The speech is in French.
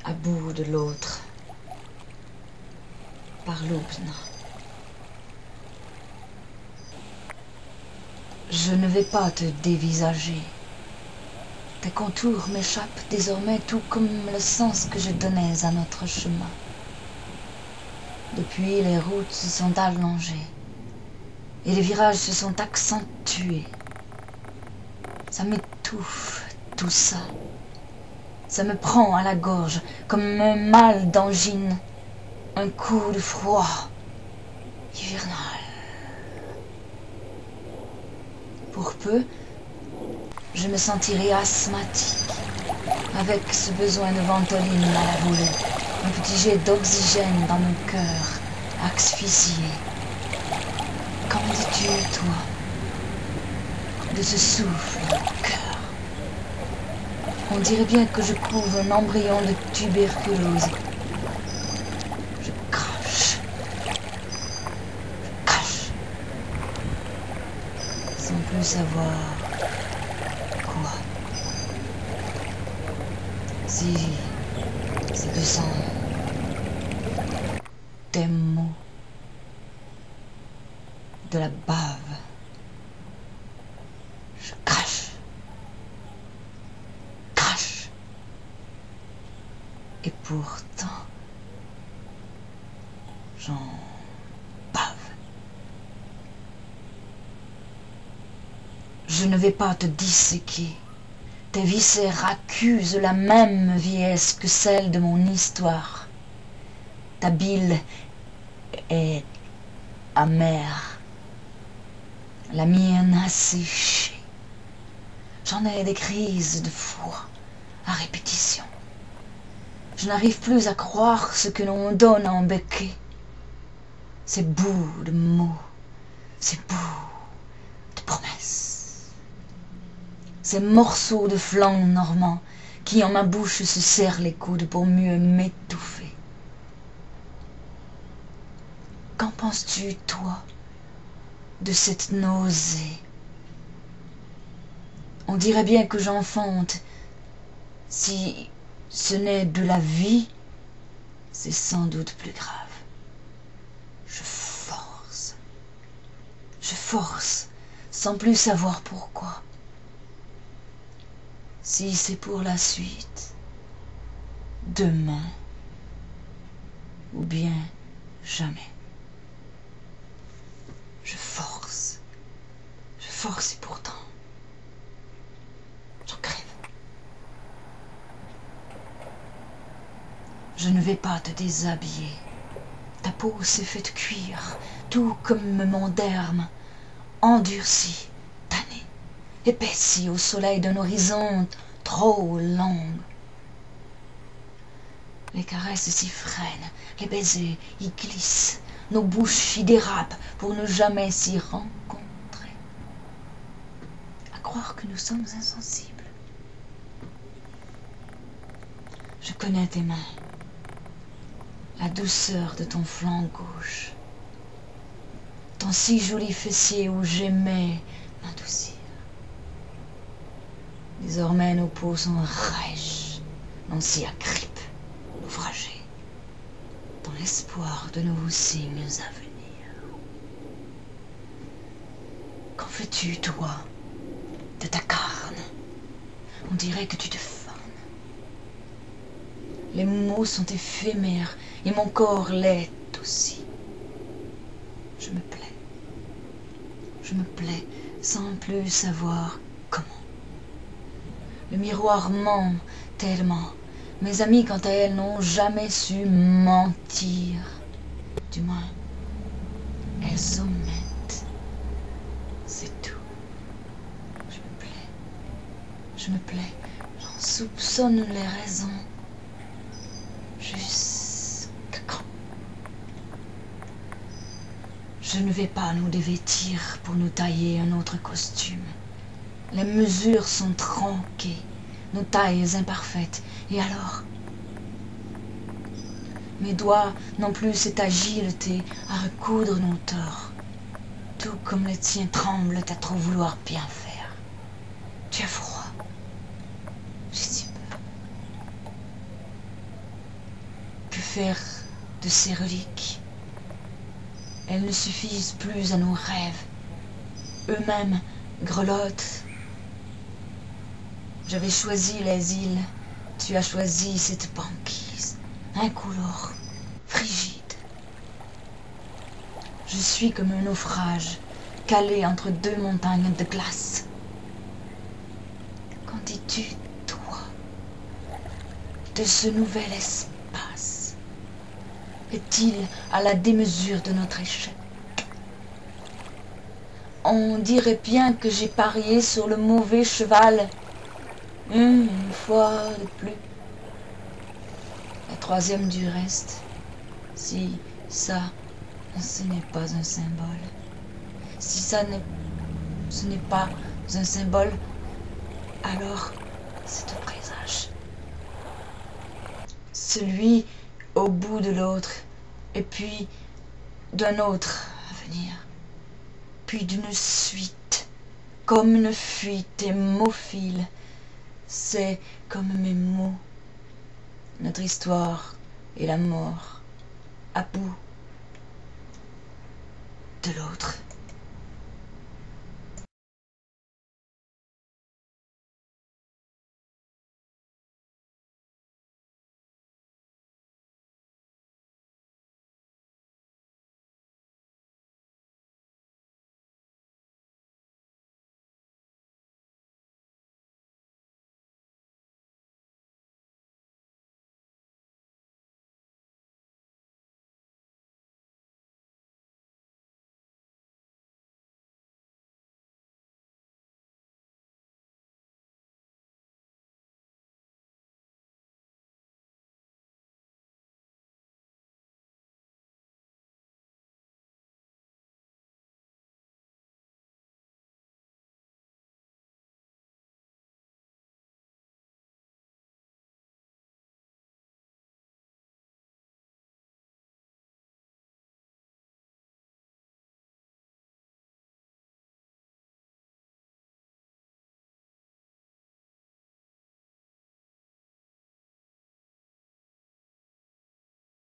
à bout de l'autre, par Lubna. Je ne vais pas te dévisager. Tes contours m'échappent désormais tout comme le sens que je donnais à notre chemin. Depuis, les routes se sont allongées et les virages se sont accentués. Ça m'étouffe, tout ça. Ça me prend à la gorge comme un mal d'angine, un coup de froid hivernal. Pour peu, je me sentirai asthmatique, avec ce besoin de ventoline à la volée, un petit jet d'oxygène dans mon cœur, asphyxié. Qu'en dis-tu, toi, de ce souffle au cœur? On dirait bien que je couve un embryon de tuberculose. Je crache, sans plus savoir quoi. Si c'est de sang, des mots, de la bave, je crache, et pourtant j'en bave. Je ne vais pas te disséquer. Tes viscères accusent la même vieillesse que celle de mon histoire. Ta bile est amère. La mienne a séché. J'en ai des crises de foi à répétition. Je n'arrive plus à croire ce que l'on donne en becquet. Ces bouts de mots, ces bouts de promesses. Ces morceaux de flanc normand qui en ma bouche se serrent les coudes pour mieux m'étouffer. Qu'en penses-tu, toi, de cette nausée? On dirait bien que j'enfante. Si ce n'est de la vie, c'est sans doute plus grave. Je force, sans plus savoir pourquoi. Si c'est pour la suite, demain, ou bien jamais. Je force et pourtant, j'en crève. Je ne vais pas te déshabiller. Ta peau s'est faite cuire, tout comme mon derme, endurci, tanné, épaissi au soleil d'un horizon trop long. Les caresses s'y freinent, les baisers y glissent, nos bouches y dérapent pour ne jamais s'y rencontrer. À croire que nous sommes insensibles. Je connais tes mains, la douceur de ton flanc gauche, ton si joli fessier où j'aimais m'adoucir. Désormais nos peaux sont rêches, non si agrippes, naufragées, dans l'espoir de nouveaux signes à venir. Qu'en fais-tu, toi, de ta carne? On dirait que tu te fanes. Les mots sont éphémères et mon corps l'est aussi. Je me plais sans plus savoir comment. Le miroir ment tellement. Mes amies, quant à elles, n'ont jamais su mentir. Du moins, elles omettent. C'est tout. Je me plais. J'en soupçonne les raisons. Jusqu'à quand? Je ne vais pas nous dévêtir pour nous tailler un autre costume. Les mesures sont tronquées, nos tailles imparfaites. Et alors? Mes doigts n'ont plus cette hagileté à recoudre nos torts. Tout comme les tiens tremblent à trop vouloir bien faire. Tu as froid. J'ai si peur. faire de ces reliques. Elles ne suffisent plus à nos rêves. Eux-mêmes grelottent. J'avais choisi les îles. Tu as choisi cette banquise, incolore, frigide. Je suis comme un naufrage, calé entre deux montagnes de glace. Qu'en dis-tu, toi, de ce nouvel espace? Est-il à la démesure de notre échec? On dirait bien que j'ai parié sur le mauvais cheval. Une fois de plus. La troisième du reste. Si ça, ce n'est pas un symbole. Si ce n'est pas un symbole, alors c'est un présage. Celui au bout de l'autre, et puis d'un autre à venir, puis d'une suite, comme une fuite hémophile. C'est comme mes mots, notre histoire et la mort, à bout de l'autre.